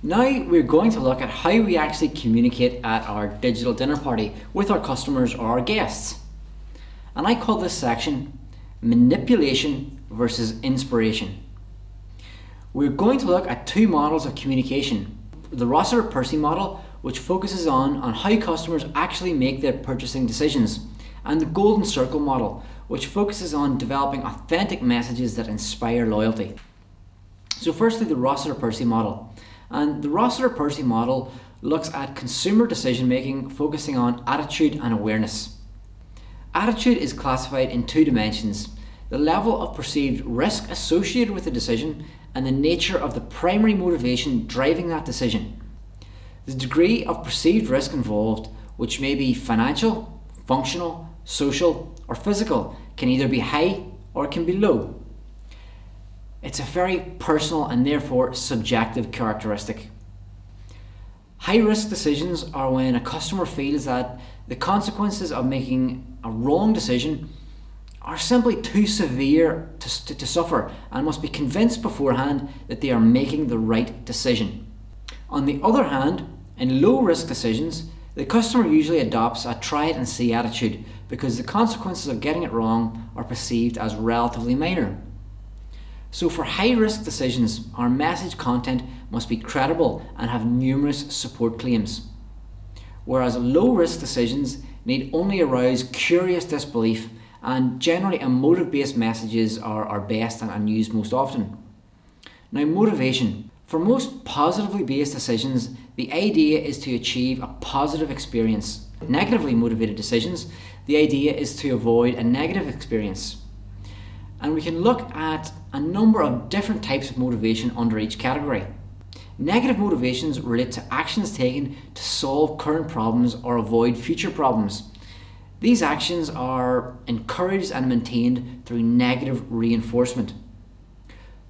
Now we're going to look at how we actually communicate at our digital dinner party with our customers or our guests. And I call this section Manipulation versus Inspiration. We're going to look at two models of communication. The Rossiter-Percy model, which focuses on how customers actually make their purchasing decisions, and the Golden Circle model, which focuses on developing authentic messages that inspire loyalty. So firstly, the Rossiter-Percy model. And the Rossiter-Percy model looks at consumer decision making, focusing on attitude and awareness. Attitude is classified in two dimensions: the level of perceived risk associated with the decision and the nature of the primary motivation driving that decision. The degree of perceived risk involved, which may be financial, functional, social, or physical, can either be high or it can be low. It's a very personal and therefore subjective characteristic. High-risk decisions are when a customer feels that the consequences of making a wrong decision are simply too severe to suffer and must be convinced beforehand that they are making the right decision. On the other hand, in low-risk decisions, the customer usually adopts a try-it-and-see attitude because the consequences of getting it wrong are perceived as relatively minor. So for high-risk decisions, our message content must be credible and have numerous support claims, whereas low-risk decisions need only arouse curious disbelief, and generally emotive-based messages are best and used most often. Now, motivation. For most positively based decisions, the idea is to achieve a positive experience. Negatively motivated decisions, the idea is to avoid a negative experience. And we can look at a number of different types of motivation under each category. Negative motivations relate to actions taken to solve current problems or avoid future problems. These actions are encouraged and maintained through negative reinforcement.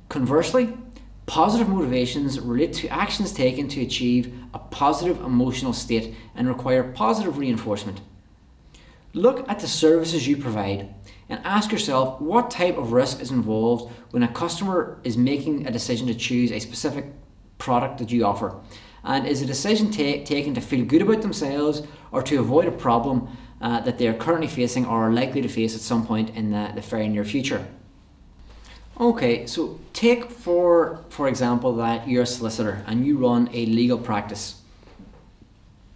Conversely, positive motivations relate to actions taken to achieve a positive emotional state and require positive reinforcement. Look at the services you provide and ask yourself what type of risk is involved when a customer is making a decision to choose a specific product that you offer. And is a decision taken to feel good about themselves or to avoid a problem that they are currently facing or are likely to face at some point in the very near future? Okay, so take for example that you're a solicitor and you run a legal practice.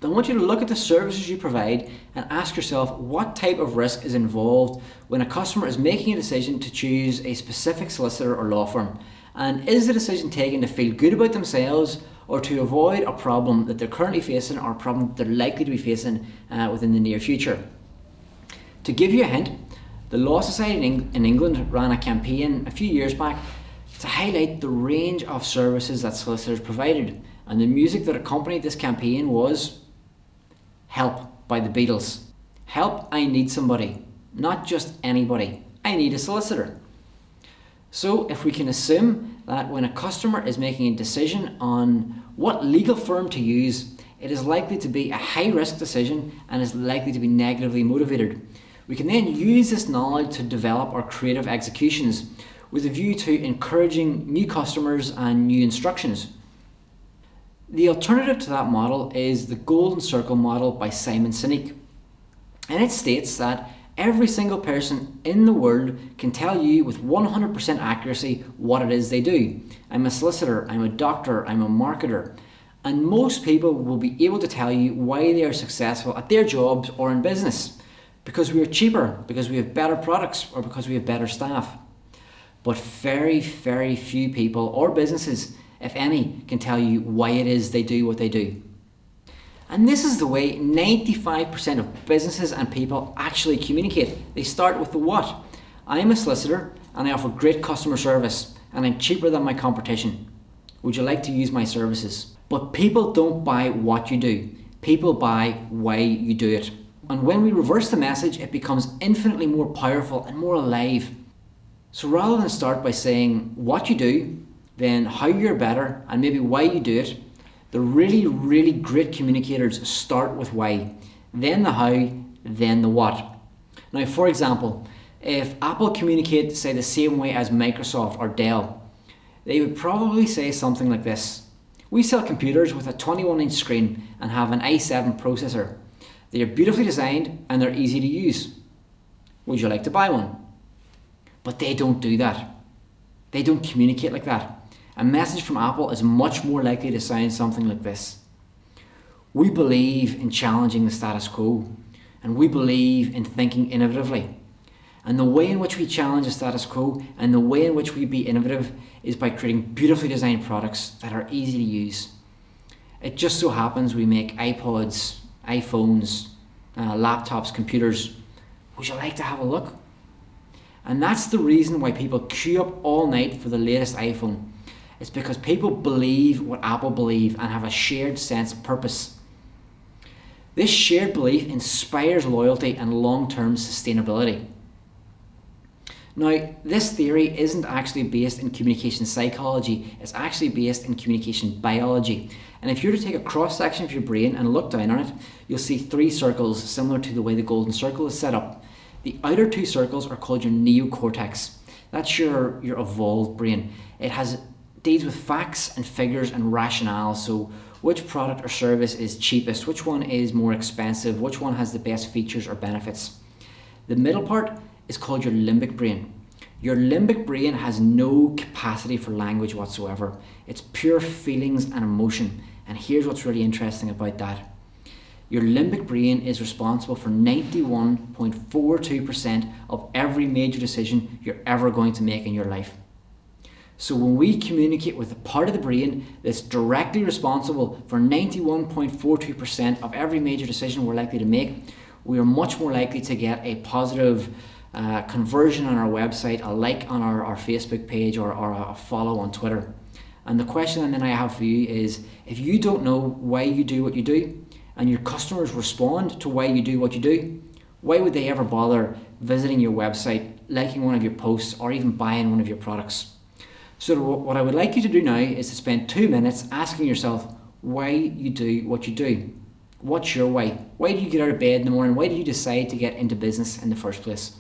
I want you to look at the services you provide and ask yourself what type of risk is involved when a customer is making a decision to choose a specific solicitor or law firm. And is the decision taken to feel good about themselves or to avoid a problem that they're currently facing or a problem that they're likely to be facing within the near future? To give you a hint, the Law Society in England ran a campaign a few years back to highlight the range of services that solicitors provided. And the music that accompanied this campaign was Help by the Beatles. Help, I need somebody. Not just anybody. I need a solicitor. So if we can assume that when a customer is making a decision on what legal firm to use, it is likely to be a high-risk decision and is likely to be negatively motivated. We can then use this knowledge to develop our creative executions with a view to encouraging new customers and new instructions. The alternative to that model is the Golden Circle model by Simon Sinek. And it states that every single person in the world can tell you with 100% accuracy what it is they do. I'm a solicitor, I'm a doctor, I'm a marketer. And most people will be able to tell you why they are successful at their jobs or in business. Because we are cheaper, because we have better products, or because we have better staff. But very, very few people or businesses, if any, can tell you why it is they do what they do. And this is the way 95% of businesses and people actually communicate. They start with the what. I'm a solicitor and I offer great customer service and I'm cheaper than my competition. Would you like to use my services? But people don't buy what you do. People buy why you do it. And when we reverse the message, it becomes infinitely more powerful and more alive. So rather than start by saying what you do, then how you're better, and maybe why you do it, the really, really great communicators start with why, then the how, then the what. Now, for example, if Apple communicated, say, the same way as Microsoft or Dell, they would probably say something like this: We sell computers with a 21-inch screen and have an i7 processor. They are beautifully designed and they're easy to use. Would you like to buy one? But they don't do that. They don't communicate like that. A message from Apple is much more likely to sound something like this. We believe in challenging the status quo, and we believe in thinking innovatively. And the way in which we challenge the status quo and the way in which we be innovative is by creating beautifully designed products that are easy to use. It just so happens we make iPods, iPhones, laptops, computers. Would you like to have a look? And that's the reason why people queue up all night for the latest iPhone. It's because people believe what Apple believe and have a shared sense of purpose. This shared belief inspires loyalty and long-term sustainability. Now, this theory isn't actually based in communication psychology, it's actually based in communication biology. And if you were to take a cross-section of your brain and look down on it, you'll see 3 circles similar to the way the golden circle is set up. The outer 2 circles are called your neocortex. That's your evolved brain. It deals with facts and figures and rationale, so which product or service is cheapest, which one is more expensive, which one has the best features or benefits. The middle part is called your limbic brain. Your limbic brain has no capacity for language whatsoever. It's pure feelings and emotion. And here's what's really interesting about that. Your limbic brain is responsible for 91.42% of every major decision you're ever going to make in your life. So when we communicate with the part of the brain that's directly responsible for 91.42% of every major decision we're likely to make, we are much more likely to get a positive conversion on our website, a like on our Facebook page, or a follow on Twitter. And the question then I have for you is, if you don't know why you do what you do, and your customers respond to why you do what you do, why would they ever bother visiting your website, liking one of your posts, or even buying one of your products? So what I would like you to do now is to spend 2 minutes asking yourself why you do what you do. What's your why? Why do you get out of bed in the morning? Why do you decide to get into business in the first place?